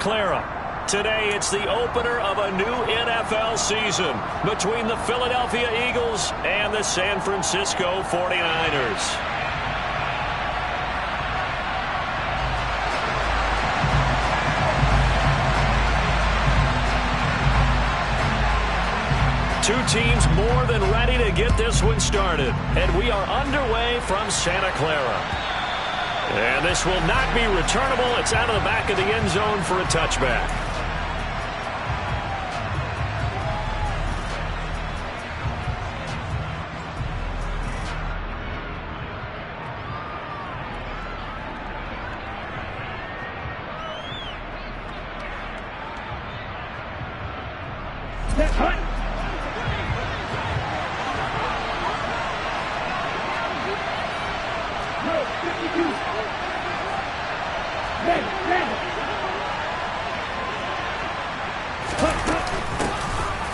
Clara. Today, it's the opener of a new NFL season between the Philadelphia Eagles and the San Francisco 49ers. Two teams more than ready to get this one started. And we are underway from Santa Clara. And this will not be returnable. It's out of the back of the end zone for a touchback.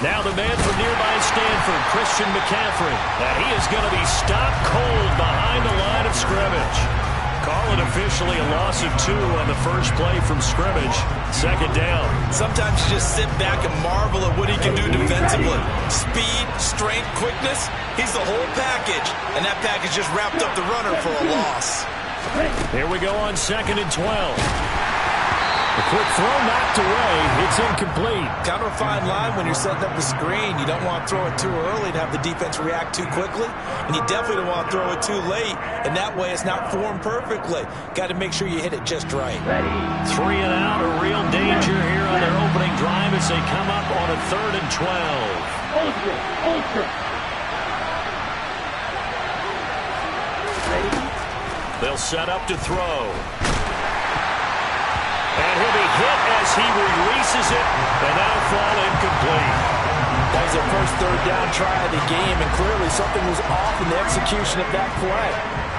Now the man from nearby Stanford, Christian McCaffrey. And he is going to be stopped cold behind the line of scrimmage. Call it officially a loss of 2 on the first play from scrimmage. Second down. Sometimes you just sit back and marvel at what he can do defensively. Speed, strength, quickness. He's the whole package. And that package just wrapped up the runner for a loss. Here we go on 2nd and 12. A quick throw knocked away. It's incomplete. Kind of a fine line when you're setting up the screen. You don't want to throw it too early and have the defense react too quickly. And you definitely don't want to throw it too late. And that way it's not formed perfectly. Got to make sure you hit it just right. 3 and out. A real danger here on their opening drive as they come up on a 3rd and 12. They'll set up to throw. And he'll be hit as he releases it, and that'll fall incomplete. That was their first 3rd down try of the game, and clearly something was off in the execution of that play.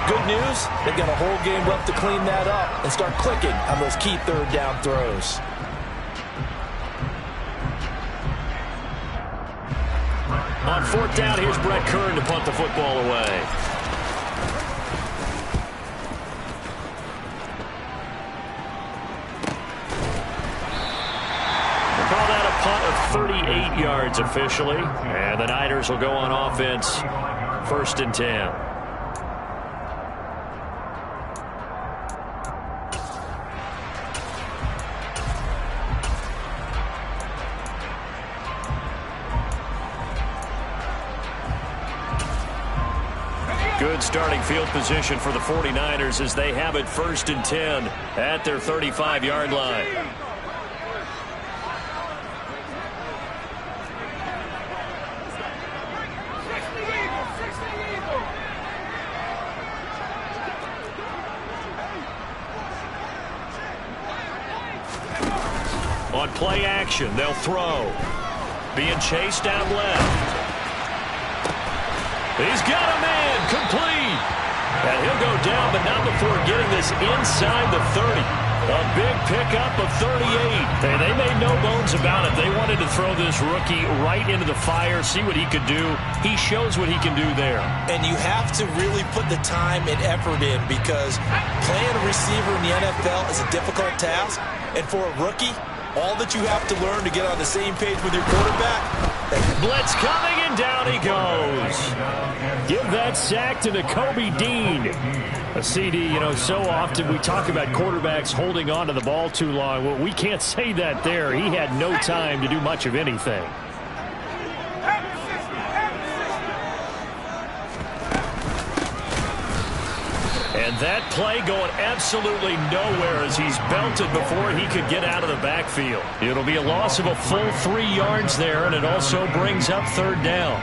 Good news, they've got a whole game left to clean that up and start clicking on those key 3rd down throws. On 4th down, here's Brett Kern to punt the football away. Punt of 38 yards officially, and the Niners will go on offense 1st and 10. Good starting field position for the 49ers as they have it 1st and 10 at their 35-yard line. On play action, they'll throw. Being chased down left. He's got a man, complete. And he'll go down, but not before getting this inside the 30. A big pickup of 38. Hey, they made no bones about it. They wanted to throw this rookie right into the fire, see what he could do. He shows what he can do there. And you have to really put the time and effort in because playing a receiver in the NFL is a difficult task. And for a rookie, all that you have to learn to get on the same page with your quarterback. Blitz coming, and down he goes. Give that sack to Nakobe Dean. A CD, you know, so often we talk about quarterbacks holding on to the ball too long. Well, we can't say that there. He had no time to do much of anything. And that play going absolutely nowhere as he's belted before he could get out of the backfield. It'll be a loss of a full 3 yards there, and it also brings up 3rd down.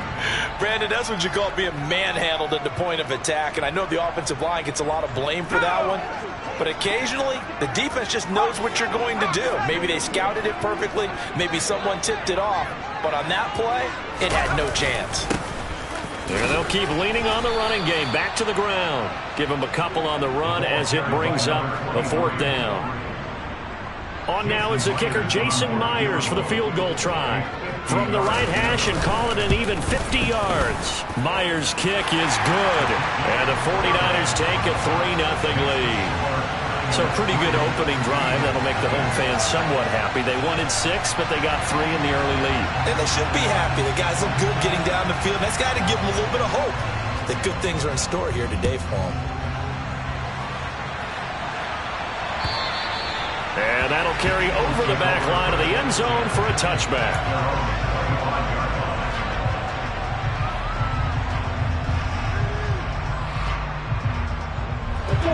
Brandon, that's what you call being manhandled at the point of attack, and I know the offensive line gets a lot of blame for that one, but occasionally the defense just knows what you're going to do. Maybe they scouted it perfectly, maybe someone tipped it off, but on that play, it had no chance. And they'll keep leaning on the running game. Back to the ground. Give them a couple on the run as it brings up a 4th down. On now is the kicker, Jason Myers, for the field goal try. From the right hash and call it an even 50 yards. Myers' kick is good. And the 49ers take a 3-0 lead. So pretty good opening drive. That'll make the home fans somewhat happy. They wanted 6, but they got 3 in the early lead. And they should be happy. The guys look good getting down the field. That's got to give them a little bit of hope that good things are in store here today for them. And that'll carry over the back line of the end zone for a touchback.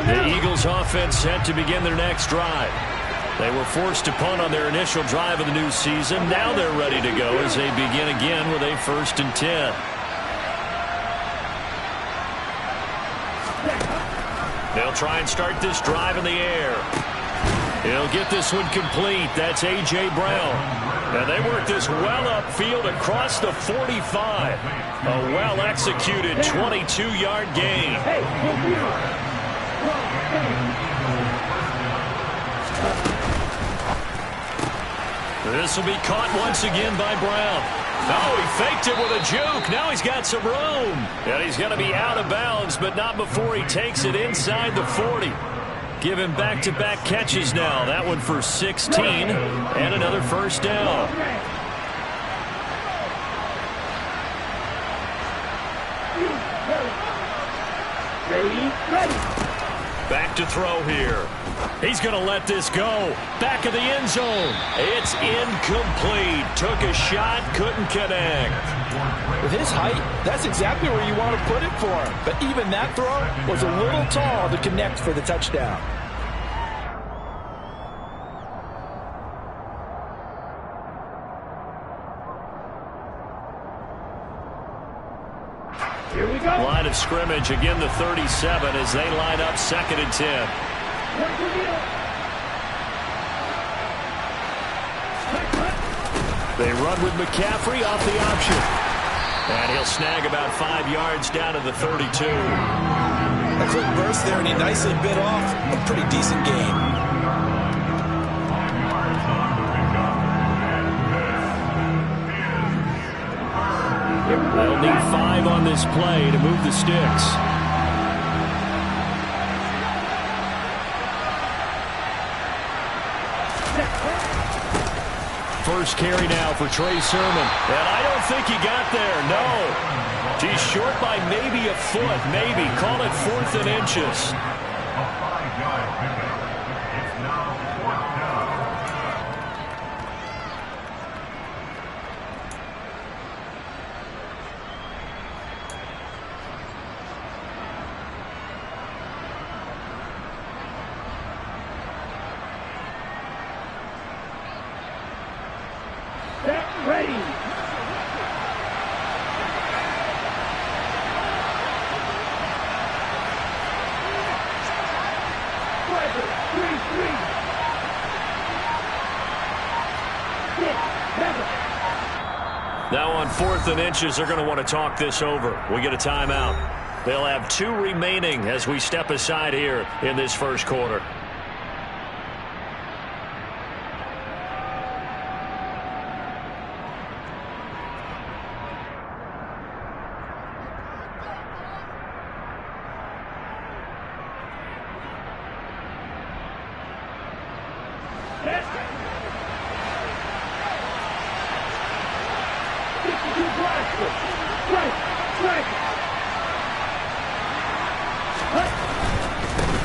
The Eagles offense set to begin their next drive. They were forced to punt on their initial drive of the new season. Now they're ready to go as they begin again with a 1st and 10. They'll try and start this drive in the air. He'll get this one complete. That's A.J. Brown. And they work this well upfield across the 45. A well-executed 22-yard gain. This will be caught once again by Brown. Oh, he faked it with a juke. Now he's got some room. And he's going to be out of bounds, but not before he takes it inside the 40. Give him back-to-back catches now. That one for 16 and another 1st down. Back to throw here. He's going to let this go. Back of the end zone. It's incomplete. Took a shot, couldn't connect. With his height, that's exactly where you want to put it for him. But even that throw was a little tall to connect for the touchdown. Here we go. Line of scrimmage, again the 37 as they line up 2nd and 10. They run with McCaffrey off the option. And he'll snag about 5 yards down to the 32. A quick burst there, and he nicely bit off a pretty decent gain. They'll need 5 on this play to move the sticks. First carry now for Trey Sermon. And I don't think he got there, no. He's short by maybe a foot, maybe. Call it 4th and inches. Ready. Now on 4th and inches, they're going to want to talk this over. We get a timeout. They'll have 2 remaining as we step aside here in this first quarter.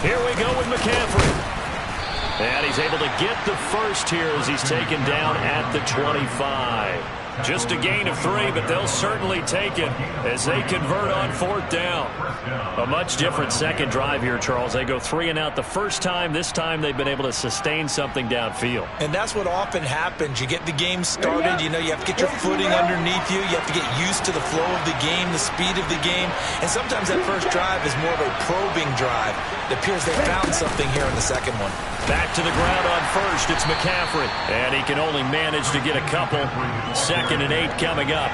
Here we go with McCaffrey. And he's able to get the first here as he's taken down at the 25. Just a gain of 3, but they'll certainly take it as they convert on 4th down. A much different second drive here, Charles. They go 3 and out the first time. This time they've been able to sustain something downfield. And that's what often happens. You get the game started. You know, you have to get your footing underneath you. You have to get used to the flow of the game, the speed of the game. And sometimes that first drive is more of a probing drive. It appears they found something here in the second one. Back to the ground on first. It's McCaffrey. And he can only manage to get a couple. 2nd and 8 coming up.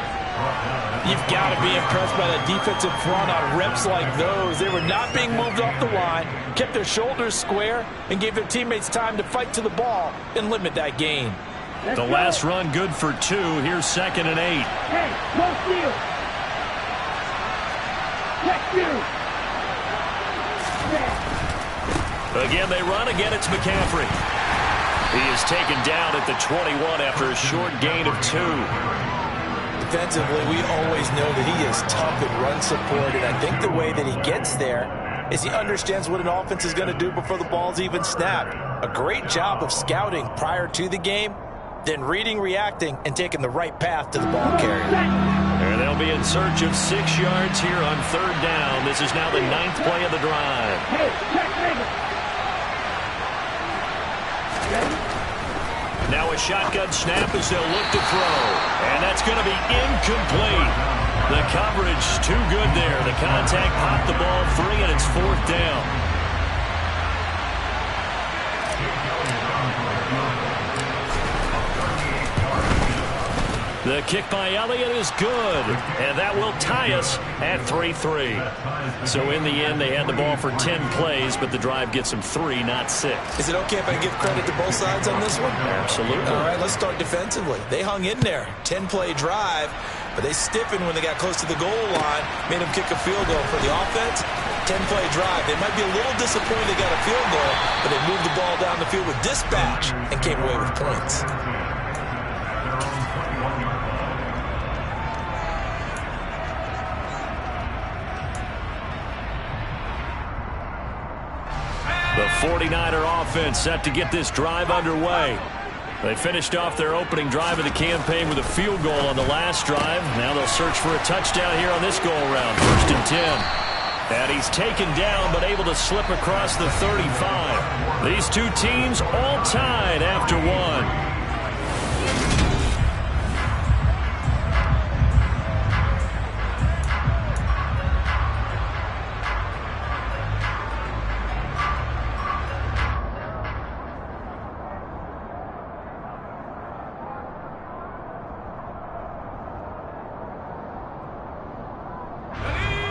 You've got to be impressed by the defensive front on reps like those. They were not being moved off the line, kept their shoulders square, and gave their teammates time to fight to the ball and limit that gain. The last run good for 2. Here's 2nd and 8. Hey, no steal. Check you. Again, they run. Again, it's McCaffrey. He is taken down at the 21 after a short gain of 2. Defensively, we always know that he is tough in run support, and I think the way that he gets there is he understands what an offense is going to do before the ball's even snapped. A great job of scouting prior to the game, then reading, reacting, and taking the right path to the ball carrier. And they'll be in search of 6 yards here on 3rd down. This is now the 9th play of the drive. Now a shotgun snap as they'll look to throw. And that's going to be incomplete. The coverage too good there. The contact popped the ball free, and it's 4th down. The kick by Elliott is good, and that will tie us at 3-3. So in the end, they had the ball for 10 plays, but the drive gets them 3, not 6. Is it okay if I give credit to both sides on this one? Absolutely. All right, let's start defensively. They hung in there. 10-play drive, but they stiffened when they got close to the goal line, made them kick a field goal. For the offense, 10-play drive. They might be a little disappointed they got a field goal, but they moved the ball down the field with dispatch and came away with points. The 49er offense set to get this drive underway. They finished off their opening drive of the campaign with a field goal on the last drive. Now they'll search for a touchdown here on this go-around. 1st and 10. And he's taken down but able to slip across the 35. These two teams all tied after 1.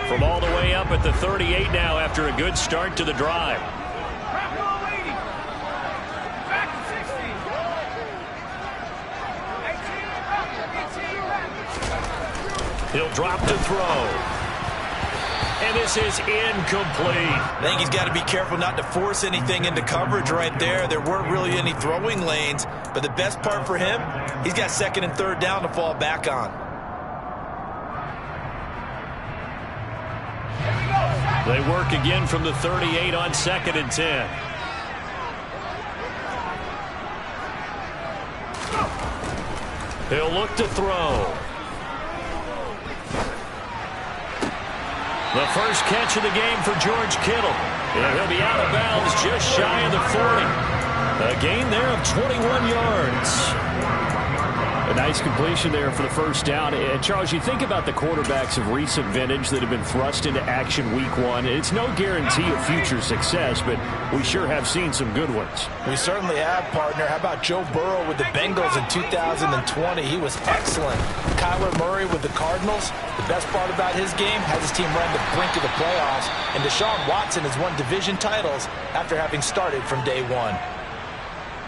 From all the way up at the 38 now after a good start to the drive. He'll drop to throw. And this is incomplete. I think he's got to be careful not to force anything into coverage right there. There weren't really any throwing lanes, but the best part for him, he's got 2nd and 3rd down to fall back on. They work again from the 38 on 2nd and 10. He'll look to throw. The first catch of the game for George Kittle. And he'll be out of bounds just shy of the 40. A gain there of 21 yards. A nice completion there for the first down. And Charles, you think about the quarterbacks of recent vintage that have been thrust into action week 1. It's no guarantee of future success, but we sure have seen some good ones. We certainly have, partner. How about Joe Burrow with the Bengals in 2020? He was excellent. Kyler Murray with the Cardinals. The best part about his game has his team right on the brink of the playoffs. And Deshaun Watson has won division titles after having started from day 1.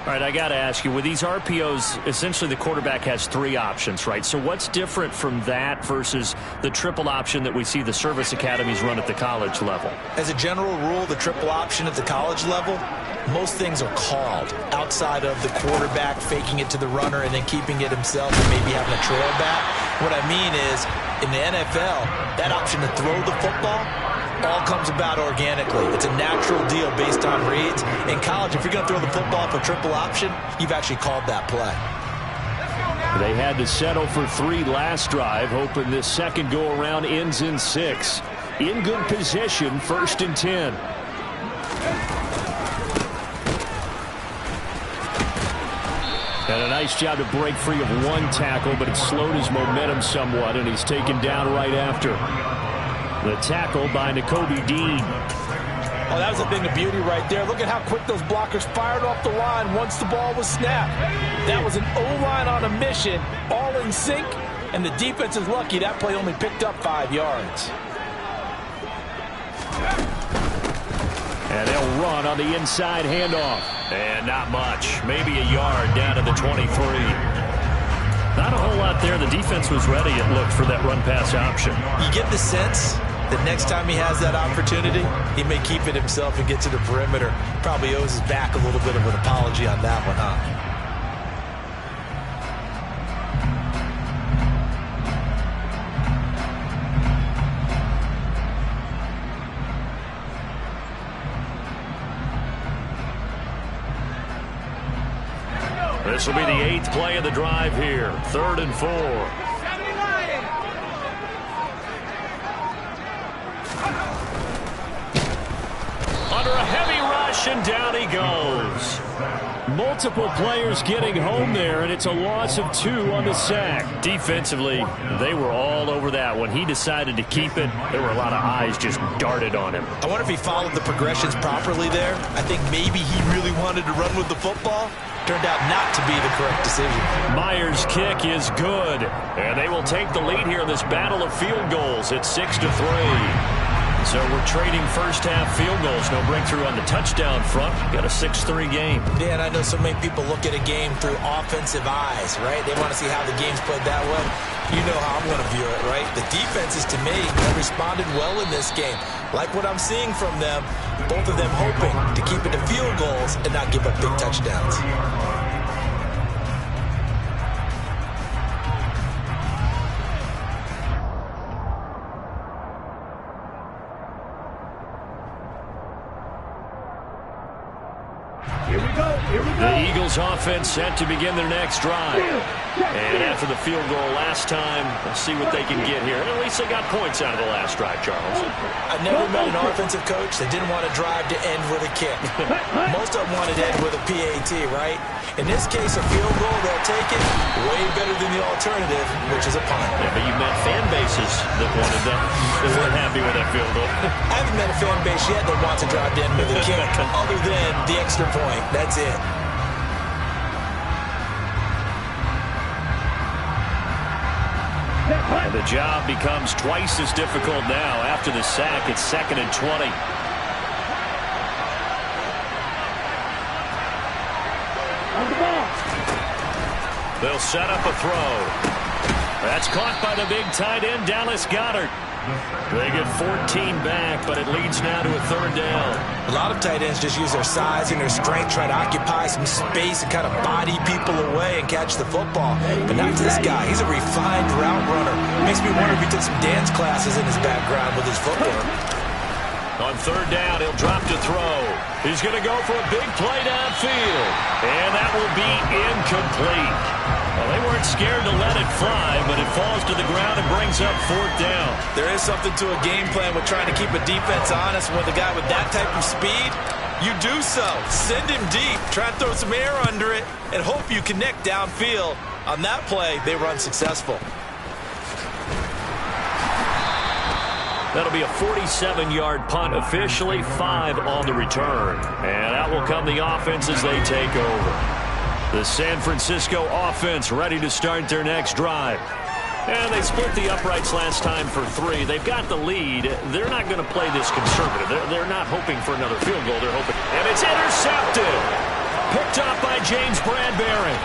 All right, I got to ask you, with these RPOs, essentially the quarterback has 3 options, right? So what's different from that versus the triple option that we see the service academies run at the college level? As a general rule, the triple option at the college level, most things are called outside of the quarterback faking it to the runner and then keeping it himself and maybe having a trail back. What I mean is, in the NFL, that option to throw the football all comes about organically. It's a natural deal based on reads. In college, if you're going to throw the football for triple option, you've actually called that play. They had to settle for 3 last drive, hoping this second go-around ends in 6. In good position, 1st and 10. And a nice job to break free of 1 tackle, but it slowed his momentum somewhat, and he's taken down right after. The tackle by Nakobe Dean. Oh, that was a thing of beauty right there. Look at how quick those blockers fired off the line once the ball was snapped. That was an O-line on a mission, all in sync, and the defense is lucky that play only picked up 5 yards. And they'll run on the inside handoff. And not much. Maybe a yard down to the 23. Not a whole lot there. The defense was ready, it looked, for that run-pass option. You get the sense the next time he has that opportunity, he may keep it himself and get to the perimeter. Probably owes his back a little bit of an apology on that one, huh? This will be the 8th play of the drive here. 3rd and 4. Under a heavy rush, and down he goes. Multiple players getting home there, and it's a loss of 2 on the sack. Defensively, they were all over that. When he decided to keep it, there were a lot of eyes just darted on him. I wonder if he followed the progressions properly there. I think maybe he really wanted to run with the football. Turned out not to be the correct decision. Myers' kick is good, and they will take the lead here in this battle of field goals at 6-3. So we're trading first-half field goals. No breakthrough on the touchdown front. Got a 6-3 game. Yeah, and I know so many people look at a game through offensive eyes, right? They want to see how the game's played that way. You know how I'm going to view it, right? The defenses, to me, have responded well in this game. Like what I'm seeing from them, both of them hoping to keep it to field goals and not give up big touchdowns. The Eagles offense set to begin their next drive. And after the field goal last time, let's see what they can get here. At least they got points out of the last drive, Charles. I never met an offensive coach that didn't want a drive to end with a kick. Most of them wanted to end with a PAT, right? In this case, a field goal, they'll take it way better than the alternative, which is a punt. Yeah, but you've met fan bases that wanted that. They weren't happy with that field goal. I haven't met a fan base yet that wants a drive to end with a kick other than the extra point. That's it. And the job becomes twice as difficult now. After the sack, it's 2nd and 20. They'll set up a throw. That's caught by the big tight end, Dallas Goedert. They get 14 back, but it leads now to a 3rd down. A lot of tight ends just use their size and their strength, try to occupy some space and kind of body people away and catch the football. But not this guy. He's a refined route runner. Makes me wonder if he took some dance classes in his background with his footwork. On 3rd down, he'll drop to throw. He's going to go for a big play downfield. And that will be incomplete. Well, they weren't scared to let it fly, but it falls to the ground and brings up 4th down. There is something to a game plan with trying to keep a defense honest. With a guy with that type of speed, you do so. Send him deep. Try and throw some air under it and hope you connect downfield. On that play, they were unsuccessful. That'll be a 47-yard punt, officially 5 on the return. And out will come the offense as they take over. The San Francisco offense ready to start their next drive. And they split the uprights last time for 3. They've got the lead. They're not going to play this conservative. They're not hoping for another field goal. They're hoping. And it's intercepted. Picked up by James Bradbury.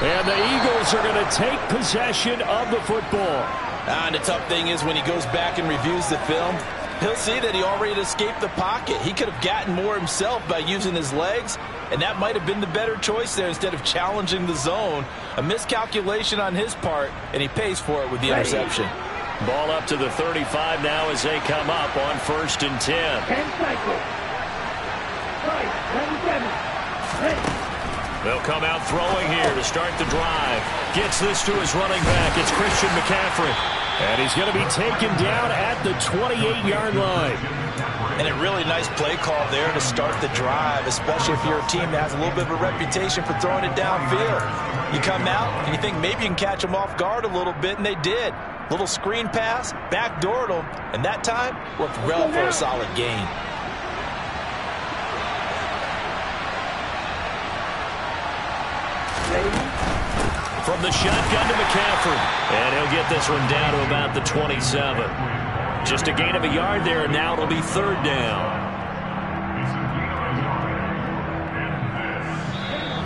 And the Eagles are going to take possession of the football. And the tough thing is when he goes back and reviews the film, he'll see that he already escaped the pocket. He could have gotten more himself by using his legs, and that might have been the better choice there instead of challenging the zone. A miscalculation on his part, and he pays for it with the interception. Ball up to the 35 now as they come up on 1st and 10. 10 cycles. 97. They'll come out throwing here to start the drive. Gets this to his running back. It's Christian McCaffrey. And he's going to be taken down at the 28-yard line. And a really nice play call there to start the drive, especially if you're a team that has a little bit of a reputation for throwing it downfield. You come out and you think maybe you can catch them off guard a little bit, and they did. Little screen pass, backdoored them, and that time worked well for a solid gain. From the shotgun to McCaffrey. And he'll get this one down to about the 27. Just a gain of a yard there, and now it'll be 3rd down.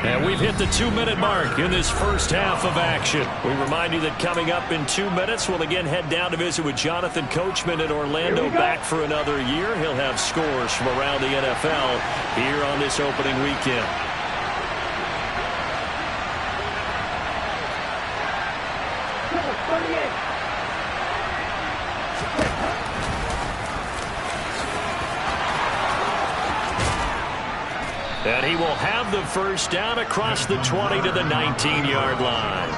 And we've hit the 2-minute mark in this first half of action. We remind you that coming up in 2 minutes, we'll again head down to visit with Jonathan Coachman in Orlando, back for another year. He'll have scores from around the NFL here on this opening weekend. And he will have the first down across the 20 to the 19-yard line.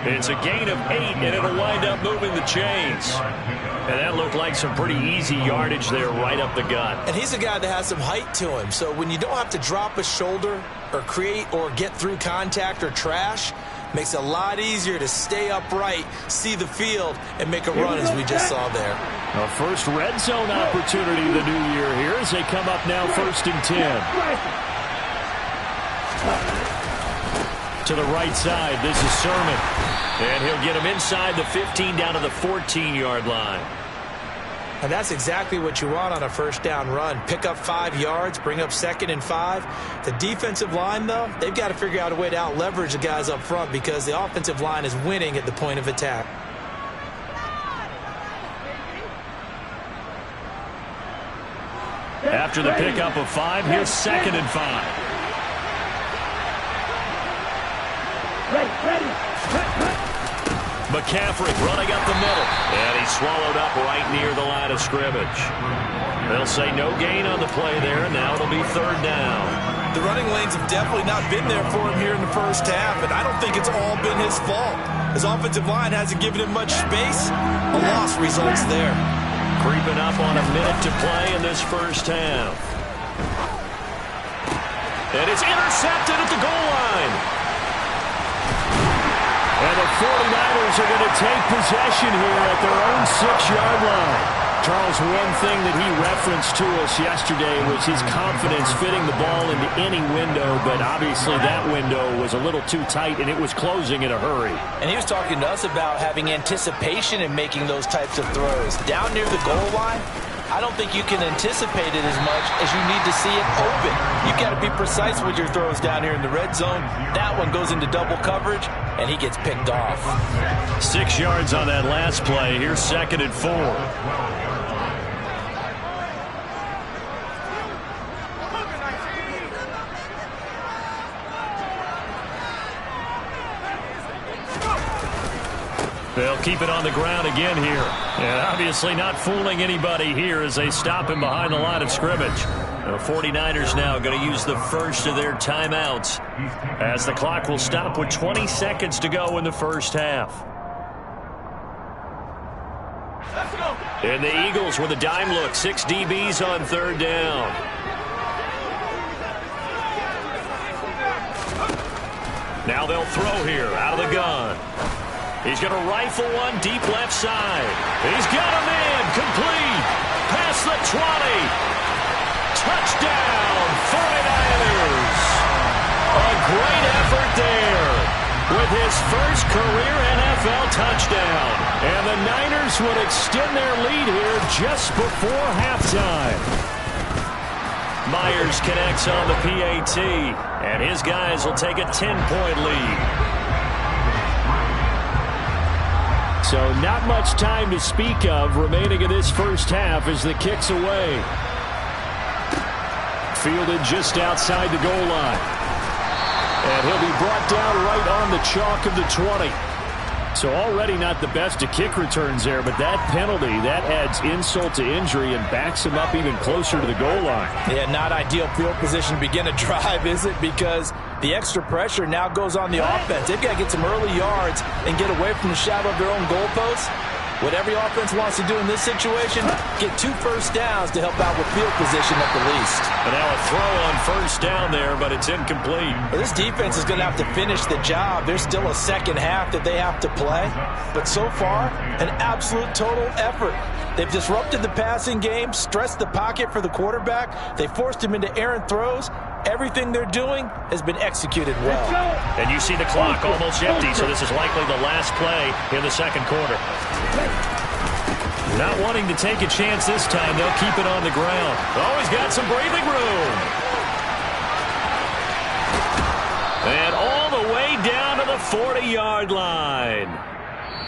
It's a gain of 8, and it'll wind up moving the chains. And that looked like some pretty easy yardage there right up the gut. And he's a guy that has some height to him. So when you don't have to drop a shoulder or create or get through contact or trash, makes it a lot easier to stay upright, see the field, and make a run as we just saw there. A first red zone opportunity the new year here as they come up now 1st and 10. To the right side, this is Sermon. And he'll get him inside the 15 down to the 14-yard line. And that's exactly what you want on a first down run. Pick up 5 yards, bring up 2nd and 5. The defensive line, though, they've got to figure out a way to out-leverage the guys up front because the offensive line is winning at the point of attack. After the pickup of 5, here's 2nd and 5. McCaffrey running up the middle. And he's swallowed up right near the line of scrimmage. They'll say no gain on the play there. Now it'll be 3rd down. The running lanes have definitely not been there for him here in the first half, and I don't think it's all been his fault. His offensive line hasn't given him much space. A loss results there. Creeping up on a minute to play in this first half. And it's intercepted at the goal line. And the 49ers are going to take possession here at their own 6-yard line. Charles, one thing that he referenced to us yesterday was his confidence fitting the ball into any window, but obviously that window was a little too tight, and it was closing in a hurry. And he was talking to us about having anticipation in making those types of throws. Down near the goal line, I don't think you can anticipate it as much as you need to see it open. You've got to be precise with your throws down here in the red zone. That one goes into double coverage, and he gets picked off. 6 yards on that last play. Here's 2nd and 4. They'll keep it on the ground again here. And obviously not fooling anybody here as they stop him behind the line of scrimmage. The 49ers now going to use the first of their timeouts as the clock will stop with 20 seconds to go in the first half. And the Eagles with a dime look. 6 DBs on 3rd down. Now they'll throw here out of the gun. He's going to rifle one deep left side. He's got a man complete. Past the 20. Touchdown, 49ers. A great effort there with his first career NFL touchdown. And the Niners would extend their lead here just before halftime. Myers connects on the PAT, and his guys will take a 10-point lead. So not much time to speak of remaining in this first half as the kick's away. Fielded just outside the goal line. And he'll be brought down right on the chalk of the 20. So already not the best of kick returns there, but that penalty, that adds insult to injury and backs him up even closer to the goal line. Yeah, not ideal field position to begin a drive, is it? Because the extra pressure now goes on the offense. They've got to get some early yards and get away from the shadow of their own goalposts. What every offense wants to do in this situation, get 2 first downs to help out with field position at the least. And now a throw on first down there, but it's incomplete. Well, this defense is going to have to finish the job. There's still a second half that they have to play. But so far, an absolute total effort. They've disrupted the passing game, stressed the pocket for the quarterback. They forced him into errant throws. Everything they're doing has been executed well. And you see the clock almost empty, so this is likely the last play in the second quarter. Not wanting to take a chance this time, they'll keep it on the ground. Oh, he's got some breathing room. And all the way down to the 40-yard line.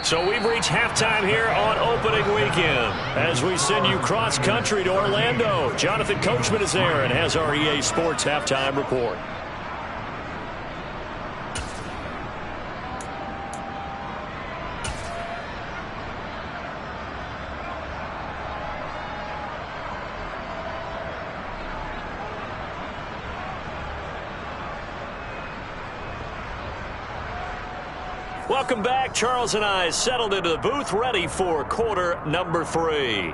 So we've reached halftime here on opening weekend. As we send you cross-country to Orlando, Jonathan Coachman is there and has our EA Sports halftime report. Welcome back. Charles and I settled into the booth, ready for quarter number 3.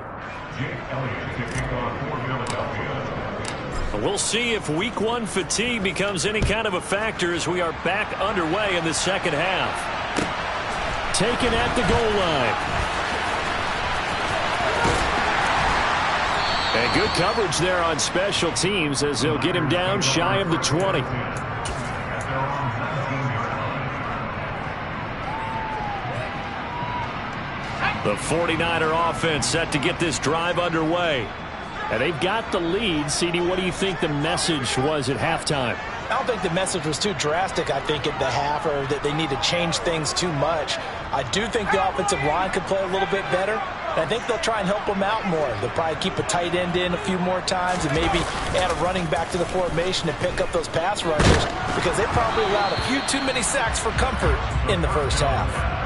We'll see if week 1 fatigue becomes any kind of a factor as we are back underway in the second half. Taken at the goal line. And good coverage there on special teams as they'll get him down shy of the 20. The 49er offense set to get this drive underway. And they've got the lead. CD, what do you think the message was at halftime? I don't think the message was too drastic, I think, at the half, or that they need to change things too much. I do think the offensive line could play a little bit better. And I think they'll try and help them out more. They'll probably keep a tight end in a few more times and maybe add a running back to the formation and pick up those pass rushers because they probably allowed a few too many sacks for comfort in the first half.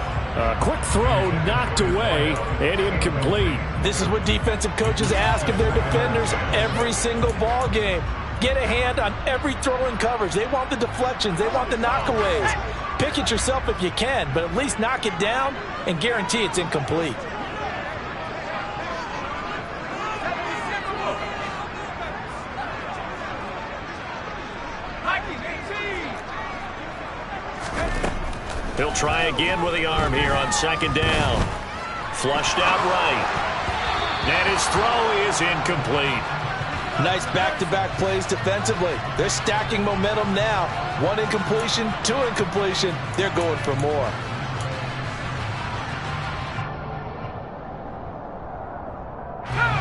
Quick throw knocked away and incomplete. This is what defensive coaches ask of their defenders every single ball game. Get a hand on every throw in coverage. They want the deflections. They want the knockaways. Pick it yourself if you can, but at least knock it down and guarantee it's incomplete. He'll try again with the arm here on second down. Flushed out right. And his throw is incomplete. Nice back-to-back plays defensively. They're stacking momentum now. 1 incompletion, 2 incompletion. They're going for more.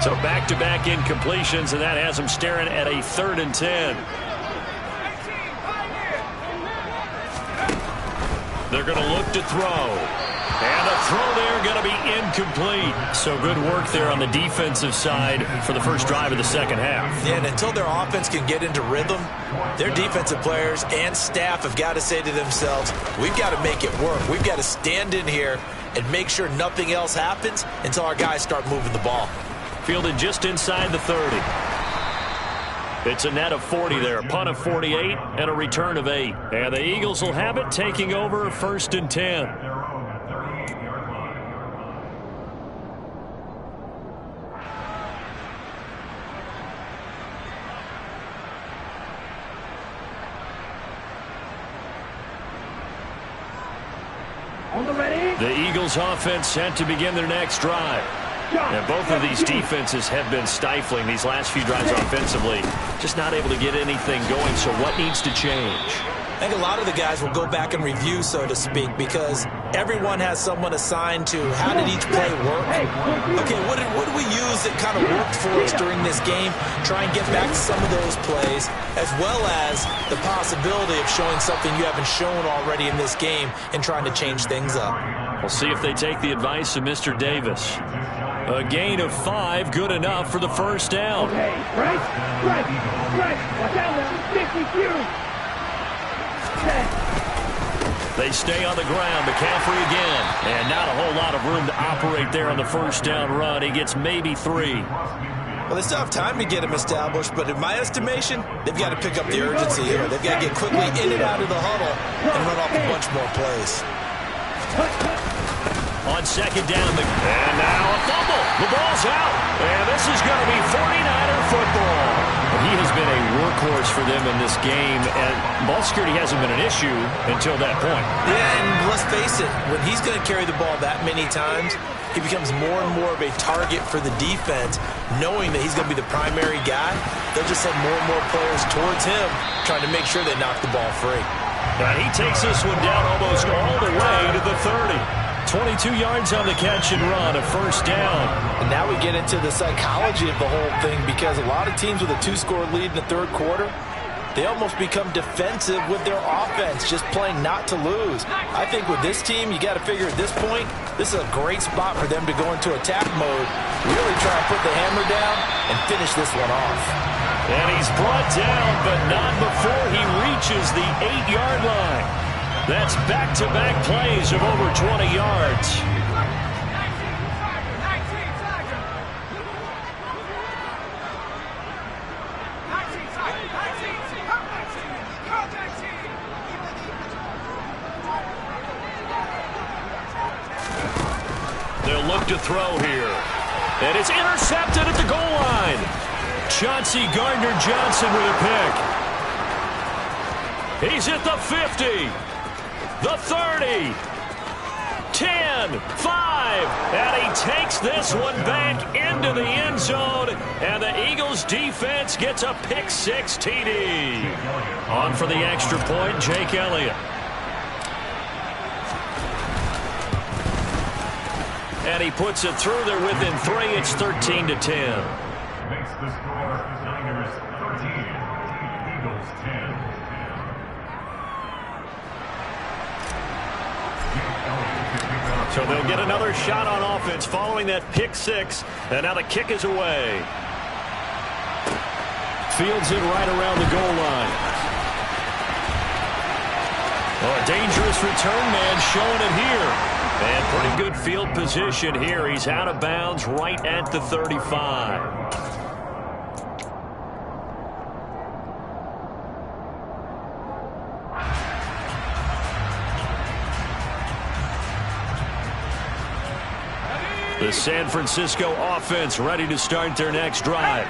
So back-to-back incompletions, and that has them staring at a 3rd and 10. They're going to look to throw. And a throw there going to be incomplete. So good work there on the defensive side for the first drive of the second half. Yeah, and until their offense can get into rhythm, their defensive players and staff have got to say to themselves, we've got to make it work. We've got to stand in here and make sure nothing else happens until our guys start moving the ball. Fielded just inside the 30. It's a net of 40 there, a punt of 48, and a return of 8. And the Eagles will have it, taking over 1st and 10. The Eagles offense set to begin their next drive. And both of these defenses have been stifling these last few drives offensively. Just not able to get anything going, so what needs to change? I think a lot of the guys will go back and review, so to speak, because everyone has someone assigned to how did each play work. Okay, what did we use that kind of worked for us during this game? Try and get back to some of those plays, as well as the possibility of showing something you haven't shown already in this game and trying to change things up. We'll see if they take the advice of Mr. Davis. A gain of 5, good enough for the first down. Okay, right. Watch out now. 52. They stay on the ground. McCaffrey again. And not a whole lot of room to operate there on the first down run. He gets maybe 3. Well, they still have time to get him established, but in my estimation, they've got to pick up the urgency here. They've got to get quickly in and out of the huddle and run off a bunch more plays. On second down, and now a fumble. The ball's out, and this is going to be 49er football. He has been a workhorse for them in this game, and ball security hasn't been an issue until that point. Yeah, and let's face it, when he's going to carry the ball that many times, he becomes more and more of a target for the defense, knowing that he's going to be the primary guy. They'll just send more and more players towards him, trying to make sure they knock the ball free. And he takes this one down almost all the way to the 30. 22 yards on the catch and run, a first down. And now we get into the psychology of the whole thing, because a lot of teams with a 2-score lead in the third quarter, they almost become defensive with their offense, just playing not to lose. I think with this team, you got to figure at this point, this is a great spot for them to go into attack mode, really try and put the hammer down and finish this one off. And he's brought down, but not before he reaches the 8-yard line. That's back-to-back plays of over 20 yards. They'll look to throw here. And it's intercepted at the goal line. Chauncey Gardner-Johnson with a pick. He's at the 50. The 30. 10, 5. And he takes this one back into the end zone. And the Eagles defense gets a pick six TD. On for the extra point, Jake Elliott. And he puts it through. They're within 3. It's 13-10. Makes the score Niners 13, Eagles 10. So they'll get another shot on offense following that pick six. And now the kick is away. Fields it right around the goal line. Oh, a dangerous return man showing it here. And pretty good field position here. He's out of bounds right at the 35. The San Francisco offense ready to start their next drive.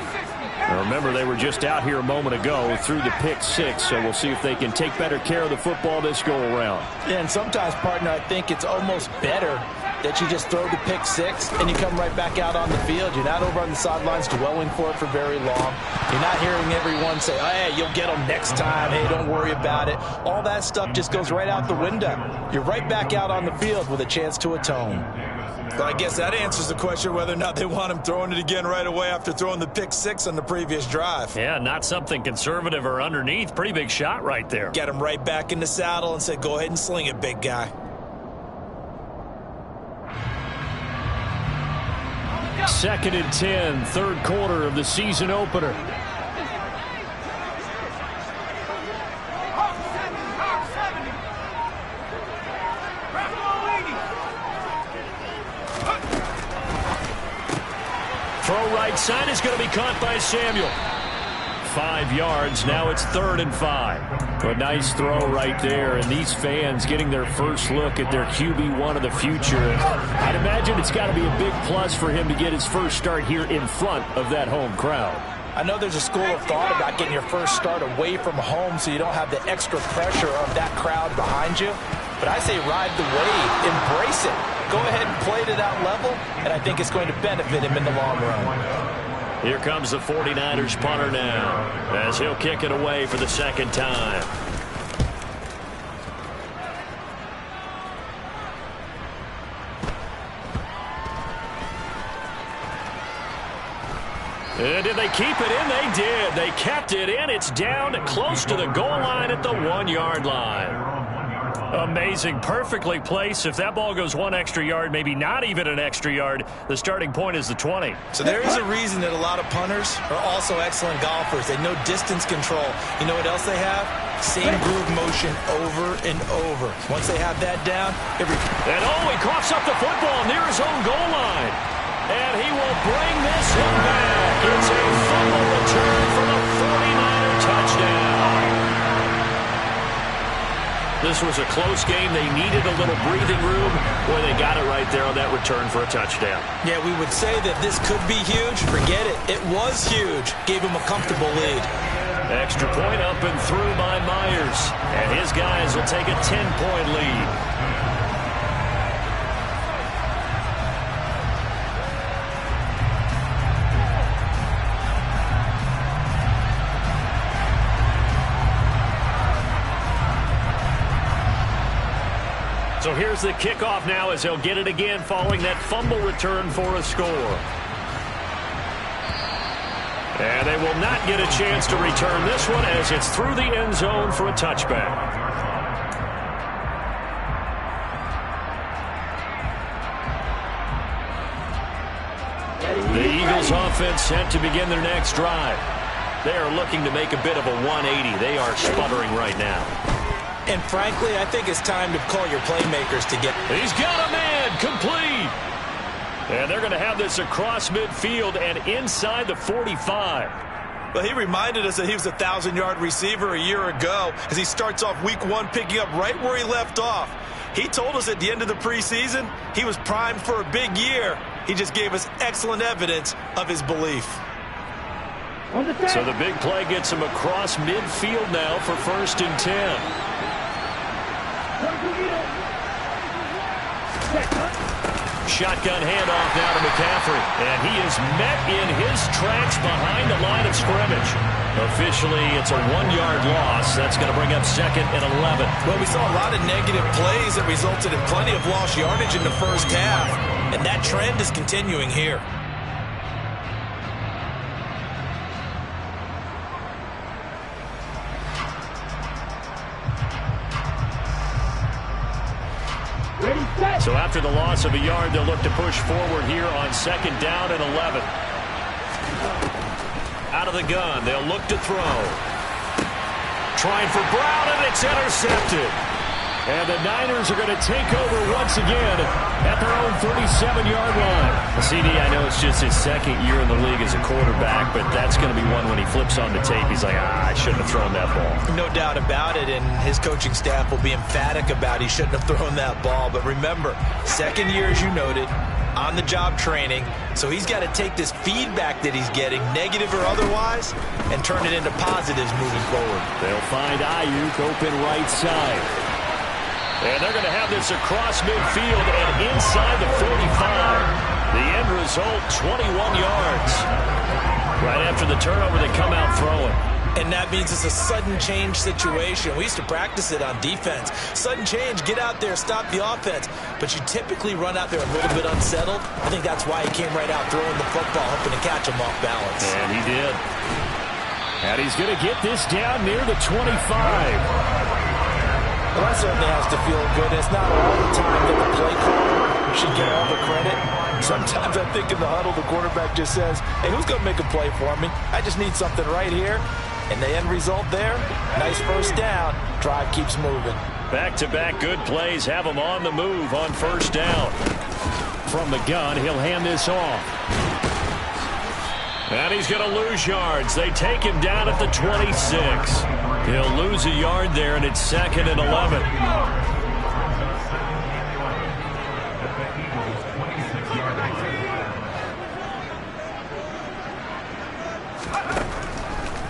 Now remember, they were just out here a moment ago through the pick six, so we'll see if they can take better care of the football this go-around. Yeah, and sometimes, partner, I think it's almost better that you just throw the pick six and you come right back out on the field. You're not over on the sidelines dwelling for it for very long. You're not hearing everyone say, oh, hey, you'll get them next time. Hey, don't worry about it. All that stuff just goes right out the window. You're right back out on the field with a chance to atone. Well, I guess that answers the question whether or not they want him throwing it again right away after throwing the pick six on the previous drive. Yeah, not something conservative or underneath. Pretty big shot right there. Get him right back in the saddle and say, go ahead and sling it, big guy. Second and 10, third quarter of the season opener. Throw right side is going to be caught by Samuel. 5 yards. Now it's 3rd and 5. A nice throw right there, and these fans getting their first look at their QB1 of the future. I'd imagine it's got to be a big plus for him to get his first start here in front of that home crowd. I know there's a school of thought about getting your first start away from home so you don't have the extra pressure of that crowd behind you. But I say ride the wave, embrace it. Go ahead and play to that level, and I think it's going to benefit him in the long run. Here comes the 49ers punter now, as he'll kick it away for the second time. And did they keep it in? They did. They kept it in. It's down close to the goal line at the 1-yard line. Amazing. Perfectly placed. If that ball goes 1 extra yard, maybe not even an extra yard, the starting point is the 20. So there is a reason that a lot of punters are also excellent golfers. They know distance control. You know what else they have? Same groove motion over and over. Once they have that down, And he coughs up the football near his own goal line. And he will bring this one back. It's a fumble return for the 49er touchdown. This was a close game. They needed a little breathing room. Boy, they got it right there on that return for a touchdown. Yeah, we would say that this could be huge. Forget it. It was huge. Gave him a comfortable lead. Extra point up and through by Myers. And his guys will take a 10-point lead. So here's the kickoff now as he'll get it again following that fumble return for a score. And they will not get a chance to return this one as it's through the end zone for a touchback. The Eagles offense set to begin their next drive. They are looking to make a bit of a 180. They are sputtering right now. And frankly, I think it's time to call your playmakers to get. He's got a man, complete. And they're going to have this across midfield and inside the 45. Well, he reminded us that he was a 1,000-yard receiver a year ago as he starts off week 1 picking up right where he left off. He told us at the end of the preseason he was primed for a big year. He just gave us excellent evidence of his belief. So the big play gets him across midfield now for 1st and 10. Shotgun handoff now to McCaffrey. And he is met in his tracks behind the line of scrimmage. Officially, it's a 1-yard loss. That's going to bring up 2nd and 11. Well, we saw a lot of negative plays that resulted in plenty of lost yardage in the first half. And that trend is continuing here. So after the loss of a yard, they'll look to push forward here on 2nd down and 11. Out of the gun, they'll look to throw. Trying for Brown, and it's intercepted. And the Niners are going to take over once again at their own 37-yard line. CD, I know it's just his 2nd year in the league as a quarterback, but that's going to be one when he flips on the tape. He's like, I shouldn't have thrown that ball. No doubt about it, and his coaching staff will be emphatic about he shouldn't have thrown that ball. But remember, 2nd year, as you noted, on-the-job training, so he's got to take this feedback that he's getting, negative or otherwise, and turn it into positives moving forward. They'll find Ayuk open right side. And they're going to have this across midfield and inside the 45. The end result, 21 yards. Right after the turnover, they come out throwing. And that means it's a sudden change situation. We used to practice it on defense. Sudden change, get out there, stop the offense. But you typically run out there a little bit unsettled. I think that's why he came right out throwing the football, hoping to catch him off balance. And he did. And he's going to get this down near the 25. Well, that certainly has to feel good. It's not all the time that the play caller should get all the credit. Sometimes I think in the huddle, the quarterback just says, hey, who's going to make a play for me? I just need something right here. And the end result there, nice 1st down. Drive keeps moving. Back-to-back good plays have him on the move on 1st down. From the gun, he'll hand this off. And he's going to lose yards. They take him down at the 26. He'll lose a yard there, and it's 2nd and 11.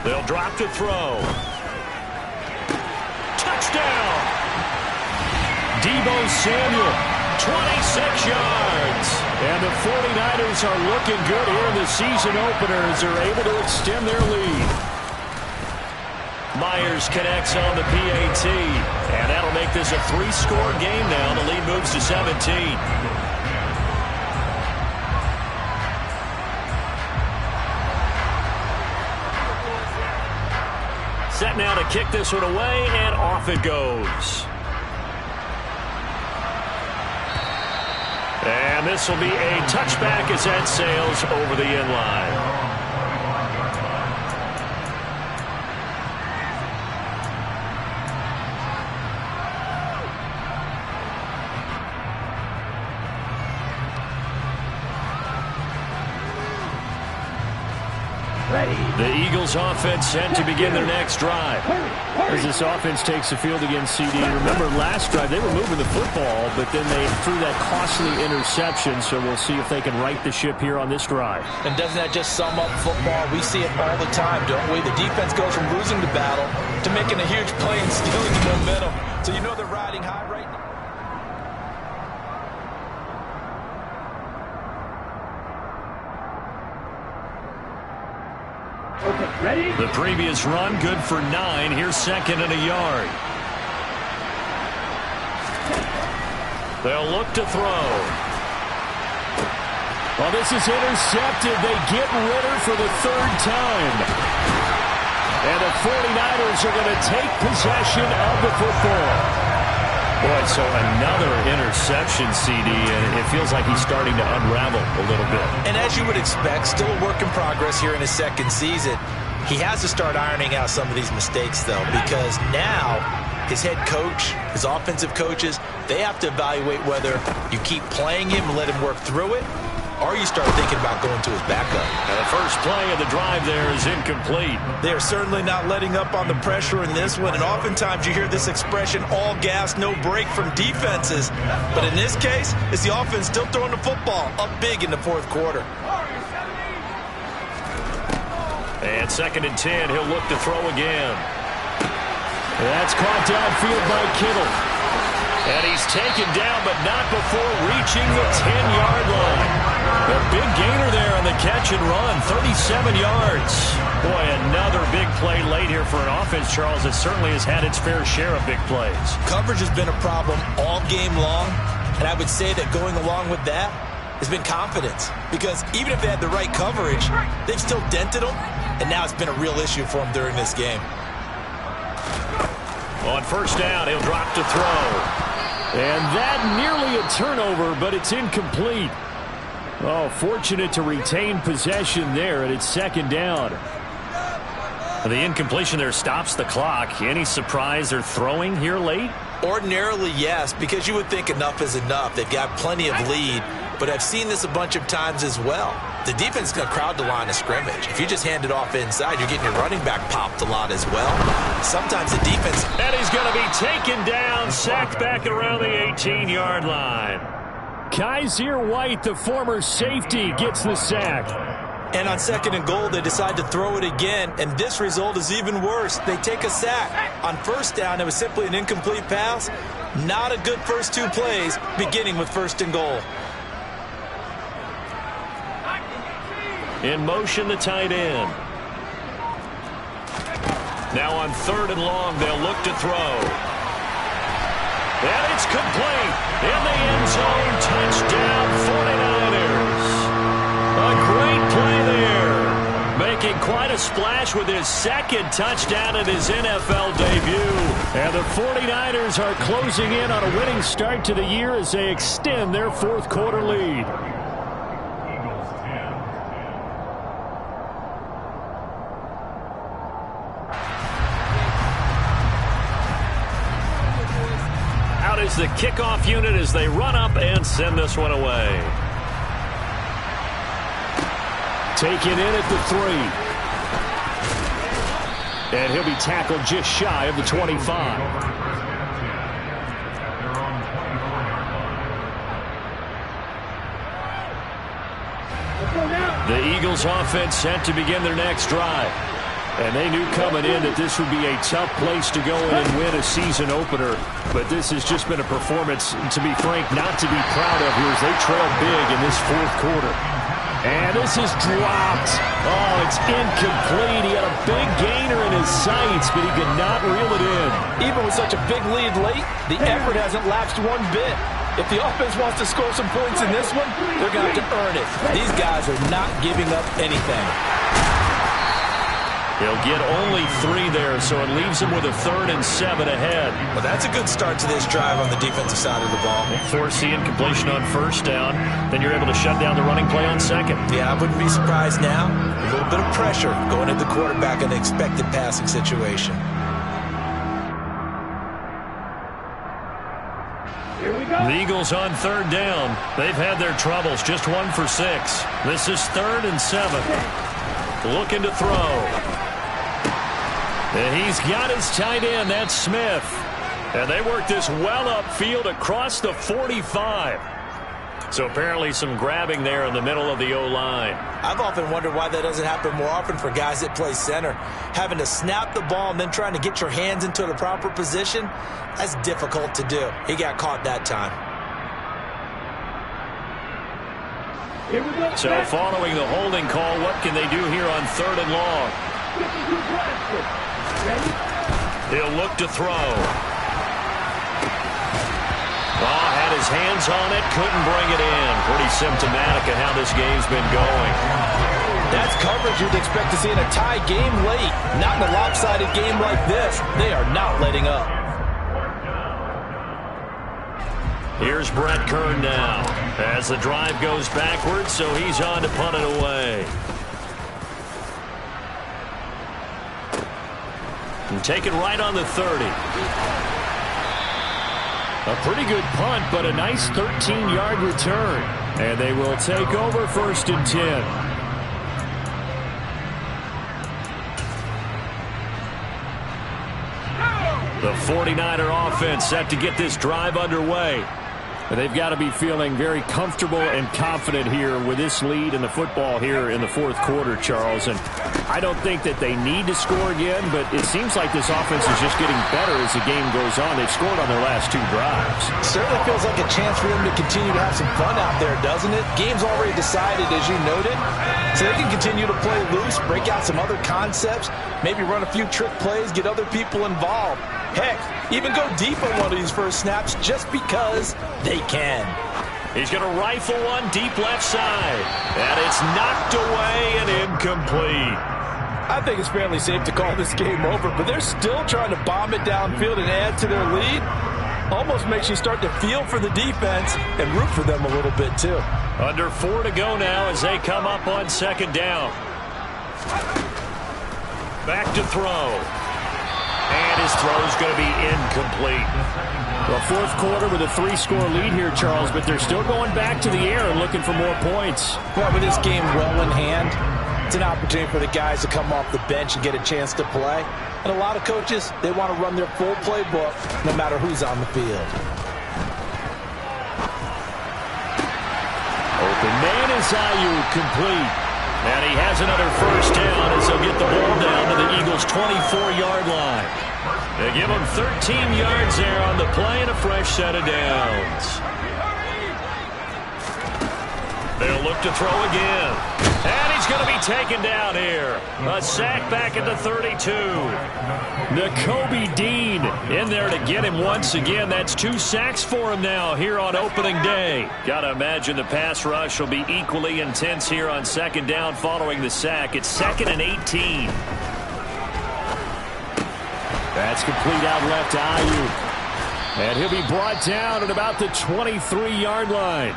They'll drop to throw. Touchdown! Deebo Samuel, 26 yards. And the 49ers are looking good here in the season opener as they're able to extend their lead. Myers connects on the PAT, and that'll make this a 3-score game now. The lead moves to 17. Set now to kick this one away, and off it goes. And this will be a touchback as that sails over the end line. The Eagles offense set to begin their next drive. As this offense takes the field against CD. Remember last drive they were moving the football, but then they threw that costly interception, so we'll see if they can right the ship here on this drive. And doesn't that just sum up football? We see it all the time, don't we? The defense goes from losing the battle to making a huge play and stealing the momentum. So you know they're riding high right now. Okay, ready? The previous run, good for 9. Here's 2nd and a yard. They'll look to throw. Well, this is intercepted. They get Ritter for the third time. And the 49ers are going to take possession of the football. Boy, so another interception, CD, and it feels like he's starting to unravel a little bit. And as you would expect, still a work in progress here in his second season. He has to start ironing out some of these mistakes, though, because now his head coach, his offensive coaches, they have to evaluate whether you keep playing him and let him work through it, or you start thinking about going to his backup. And the first play of the drive there is incomplete. They are certainly not letting up on the pressure in this one, and oftentimes you hear this expression, all gas, no break from defenses. But in this case, it's the offense still throwing the football up big in the fourth quarter. And 2nd and 10, he'll look to throw again. That's caught downfield by Kittle. And he's taken down, but not before reaching the 10-yard line. A big gainer there on the catch and run, 37 yards. Boy, another big play late here for an offense, Charles, that certainly has had its fair share of big plays. Coverage has been a problem all game long, and I would say that going along with that has been confidence. Because even if they had the right coverage, they've still dented them, and now it's been a real issue for them during this game. On first down, he'll drop to throw. And that nearly a turnover, but it's incomplete. Oh, fortunate to retain possession there, and it's 2nd down. The incompletion there stops the clock. Any surprise they're throwing here late? Ordinarily, yes, because you would think enough is enough. They've got plenty of lead, but I've seen this a bunch of times as well. The defense is going to crowd the line of scrimmage. If you just hand it off inside, you're getting your running back popped a lot as well. Sometimes the defense... And he's going to be taken down, sacked back around the 18-yard line. Kaiser White, the former safety, gets the sack. And on 2nd and goal, they decide to throw it again, and this result is even worse. They take a sack. On first down, it was simply an incomplete pass. Not a good first two plays, beginning with 1st and goal. In motion, the tight end. Now on 3rd and long, they'll look to throw. And it's complete. In the end zone, touchdown 49ers. A great play there. Making quite a splash with his 2nd touchdown in his NFL debut. And the 49ers are closing in on a winning start to the year as they extend their 4th quarter lead. Is the kickoff unit as they run up and send this one away. Taken in at the 3. And he'll be tackled just shy of the 25. The Eagles offense set to begin their next drive. And they knew coming in that this would be a tough place to go in and win a season opener. But this has just been a performance, to be frank, not to be proud of here as they trail big in this 4th quarter. And this is dropped. Oh, it's incomplete. He had a big gainer in his sights, but he could not reel it in. Even with such a big lead late, the effort hasn't lapsed one bit. If the offense wants to score some points in this one, they're going to have to earn it. These guys are not giving up anything. He'll get only 3 there, so it leaves him with a 3rd and 7 ahead. Well, that's a good start to this drive on the defensive side of the ball. Force the incompletion on first down, then you're able to shut down the running play on 2nd. Yeah, I wouldn't be surprised now. A little bit of pressure going at the quarterback in an expected passing situation. The Eagles on 3rd down. They've had their troubles, just 1 for 6. This is 3rd and 7. Looking to throw. And he's got his tight end, that's Smith. And they work this well upfield across the 45. So apparently some grabbing there in the middle of the O-line. I've often wondered why that doesn't happen more often for guys that play center. Having to snap the ball and then trying to get your hands into the proper position, that's difficult to do. He got caught that time. So following the holding call, what can they do here on 3rd and long? He'll look to throw. Oh, had his his hands on it, couldn't bring it in. Pretty symptomatic of how this game's been going. That's coverage you'd expect to see in a tie game late. Not in a lopsided game like this. They are not letting up. Here's Brett Kern now as the drive goes backwards, so he's on to punt it away. And take it right on the 30. A pretty good punt, but a nice 13-yard return. And they will take over 1st and 10. The 49er offense set to get this drive underway. They've got to be feeling very comfortable and confident here with this lead in the football here in the 4th quarter, Charles. And I don't think that they need to score again, but it seems like this offense is just getting better as the game goes on. They've scored on their last 2 drives. Certainly feels like a chance for them to continue to have some fun out there, doesn't it? Game's already decided, as you noted. So they can continue to play loose, break out some other concepts, maybe run a few trick plays, get other people involved. Heck, even go deep on one of these first snaps just because they can. He's going to rifle one deep left side. And it's knocked away and incomplete. I think it's fairly safe to call this game over, but they're still trying to bomb it downfield and add to their lead. Almost makes you start to feel for the defense and root for them a little bit, too. Under 4 to go now as they come up on 2nd down. Back to throw. And his throw's going to be incomplete. Well, 4th quarter with a 3-score lead here, Charles, but they're still going back to the air and looking for more points. Well, with this game well in hand, it's an opportunity for the guys to come off the bench and get a chance to play. And a lot of coaches, they want to run their full playbook no matter who's on the field. Open man is Ayuk, complete. And he has another 1st down as they'll get the ball down to the Eagles' 24-yard line. They give him 13 yards there on the play and a fresh set of downs. They'll look to throw again. And he's going to be taken down here. A sack back at the 32. Nakobe Dean in there to get him once again. That's 2 sacks for him now here on opening day. Got to imagine the pass rush will be equally intense here on 2nd down following the sack. It's 2nd and 18. That's complete out left to Ayuk. And he'll be brought down at about the 23-yard line.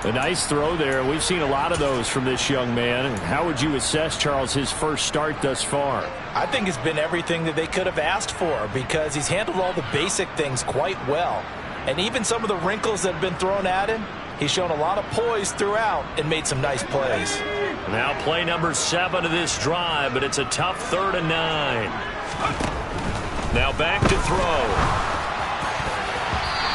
A nice throw there. We've seen a lot of those from this young man. How would you assess, Charles, his first start thus far? I think it's been everything that they could have asked for because he's handled all the basic things quite well. And even some of the wrinkles that have been thrown at him, he's shown a lot of poise throughout and made some nice plays. Now play number 7 of this drive, but it's a tough 3rd and 9. Now back to throw.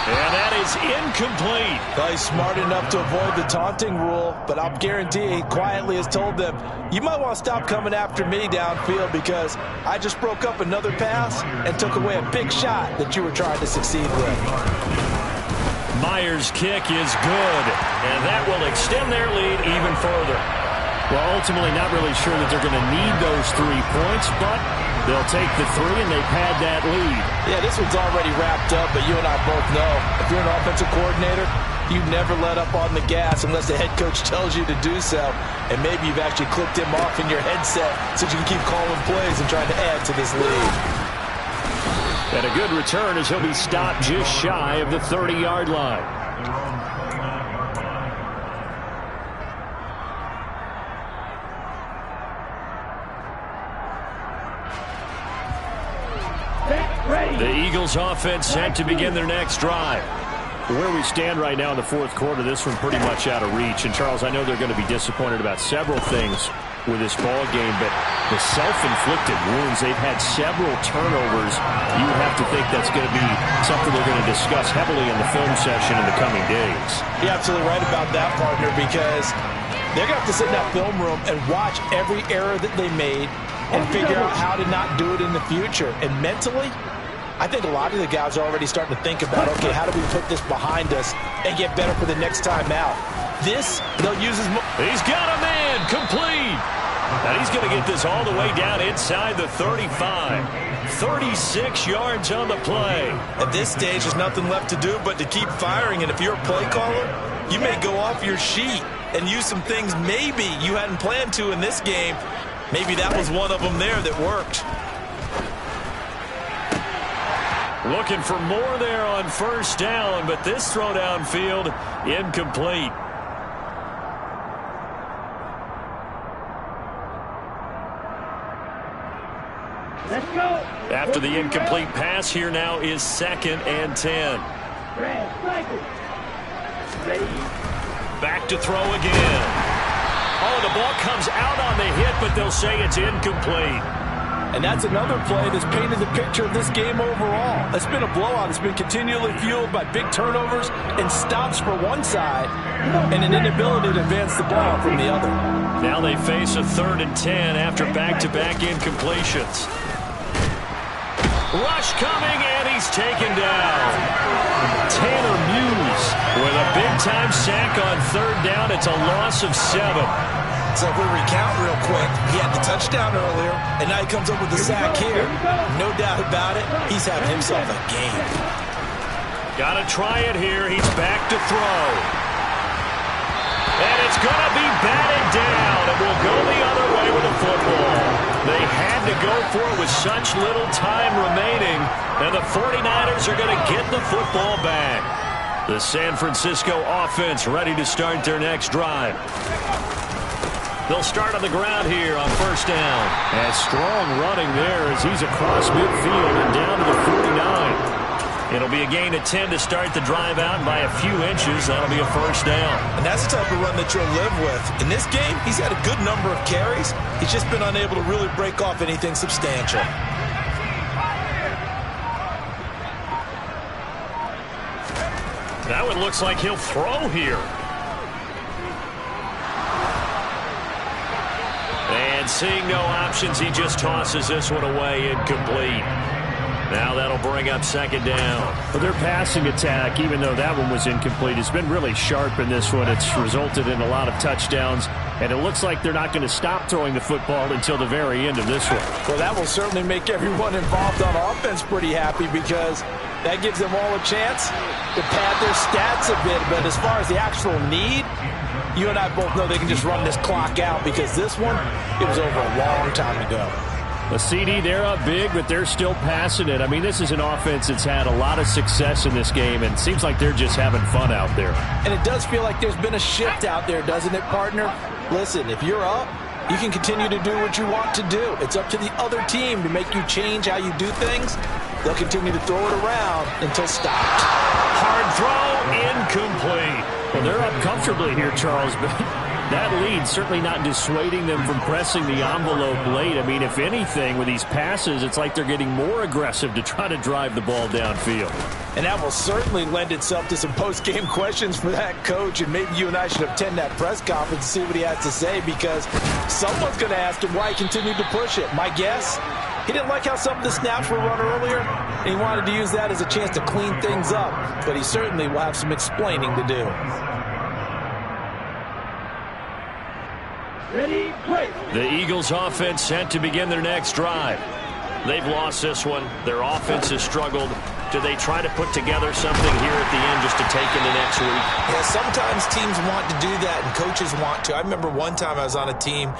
And that is incomplete. Well, he's smart enough to avoid the taunting rule, but I'll guarantee he quietly has told them, you might want to stop coming after me downfield because I just broke up another pass and took away a big shot that you were trying to succeed with. Myers' kick is good, and that will extend their lead even further. Well, ultimately not really sure that they're going to need those 3 points, but they'll take the 3 and they pad that lead. Yeah, this one's already wrapped up, but you and I both know if you're an offensive coordinator, you never let up on the gas unless the head coach tells you to do so. And maybe you've actually clicked him off in your headset so you can keep calling plays and trying to add to this lead. And a good return as he'll be stopped just shy of the 30-yard line. The Eagles offense set to begin their next drive. Where we stand right now in the 4th quarter, this one pretty much out of reach. And, Charles, I know they're going to be disappointed about several things with this ball game, but the self-inflicted wounds, they've had several turnovers. You would have to think that's going to be something they're going to discuss heavily in the film session in the coming days. You're absolutely right about that, partner, because they're going to have to sit in that film room and watch every error that they made and figure out how to not do it in the future. And mentally, I think a lot of the guys are already starting to think about, okay, how do we put this behind us and get better for the next time out? This, they'll use as... He's got a man, complete. And he's going to get this all the way down inside the 35. 36 yards on the play. At this stage, there's nothing left to do but to keep firing. And if you're a play caller, you may go off your sheet and use some things maybe you hadn't planned to in this game. Maybe that was one of them there that worked. Looking for more there on first down, but this throw downfield incomplete. Let's go. After the incomplete pass, here now is 2nd and 10. Back to throw again. Oh, the ball comes out on the hit, but they'll say it's incomplete. And that's another play that's painted the picture of this game overall. It's been a blowout. It's been continually fueled by big turnovers and stops for one side and an inability to advance the ball from the other. Now they face a 3rd and 10 after back-to-back incompletions. Rush coming, and he's taken down. Tanner Muse with a big-time sack on 3rd down. It's a loss of 7. So if we recount real quick, he had the touchdown earlier, and now he comes up with the sack here. No doubt about it, he's having himself a game. Got to try it here. He's back to throw. And it's going to be batted down, and we'll go the other way with the football. They had to go for it with such little time remaining, and the 49ers are going to get the football back. The San Francisco offense ready to start their next drive. They'll start on the ground here on first down. And strong running there as he's across midfield and down to the 49. It'll be a gain of 10 to start the drive out by a few inches. That'll be a first down. And that's the type of run that you'll live with. In this game, he's had a good number of carries. He's just been unable to really break off anything substantial. Now it looks like he'll throw here. And seeing no options, he just tosses this one away, incomplete. Now that'll bring up 2nd down. Well, their passing attack, even though that one was incomplete, has been really sharp in this one. It's resulted in a lot of touchdowns, and it looks like they're not going to stop throwing the football until the very end of this one. Well, that will certainly make everyone involved on offense pretty happy because that gives them all a chance to pad their stats a bit. But as far as the actual need, you and I both know they can just run this clock out because this one, it was over a long time ago. The CD, they're up big, but they're still passing it. I mean, this is an offense that's had a lot of success in this game, and it seems like they're just having fun out there. And it does feel like there's been a shift out there, doesn't it, partner? Listen, if you're up, you can continue to do what you want to do. It's up to the other team to make you change how you do things. They'll continue to throw it around until stopped. Hard throw, incomplete. Well, they're up comfortably here, Charles, but that lead certainly not dissuading them from pressing the envelope late. I mean, if anything, with these passes, it's like they're getting more aggressive to try to drive the ball downfield. And that will certainly lend itself to some post-game questions for that coach, and maybe you and I should attend that press conference and see what he has to say, because someone's going to ask him why he continued to push it. My guess, he didn't like how some of the snaps were run earlier, and he wanted to use that as a chance to clean things up, but he certainly will have some explaining to do. Ready, play. The Eagles offense set to begin their next drive. They've lost this one. Their offense has struggled. Do they try to put together something here at the end just to take into next week? Yeah, sometimes teams want to do that and coaches want to. I remember one time I was on a team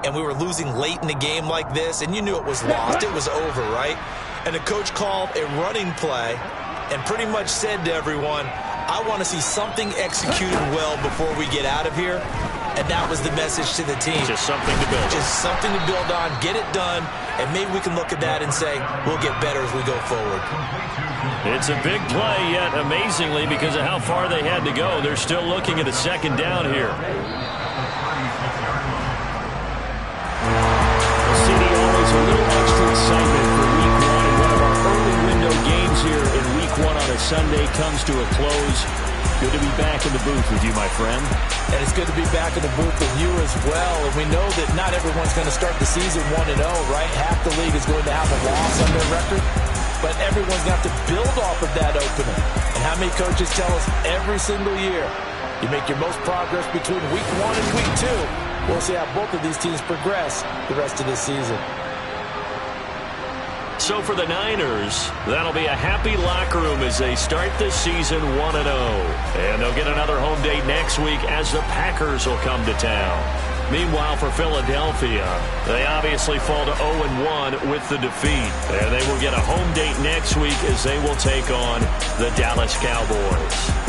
and we were losing late in the game like this, and you knew it was lost. It was over, right? And the coach called a running play and pretty much said to everyone, I want to see something executed well before we get out of here. And that was the message to the team. Just something to build on. Just something to build on, get it done, and maybe we can look at that and say, we'll get better as we go forward. It's a big play, yet amazingly, because of how far they had to go, they're still looking at a 2nd down here. CD, always a little extra excitement for Week 1, and one of our early window games here in Week 1 on a Sunday comes to a close. Good to be back in the booth with you, my friend. And it's good to be back in the booth with you as well. And we know that not everyone's going to start the season 1-0, right? Half the league is going to have a loss on their record. But everyone's going to have to build off of that opener. And how many coaches tell us every single year, you make your most progress between Week 1 and Week 2. We'll see how both of these teams progress the rest of this season. So for the Niners, that'll be a happy locker room as they start this season 1-0. And they'll get another home date next week as the Packers will come to town. Meanwhile, for Philadelphia, they obviously fall to 0-1 with the defeat. And they will get a home date next week as they will take on the Dallas Cowboys.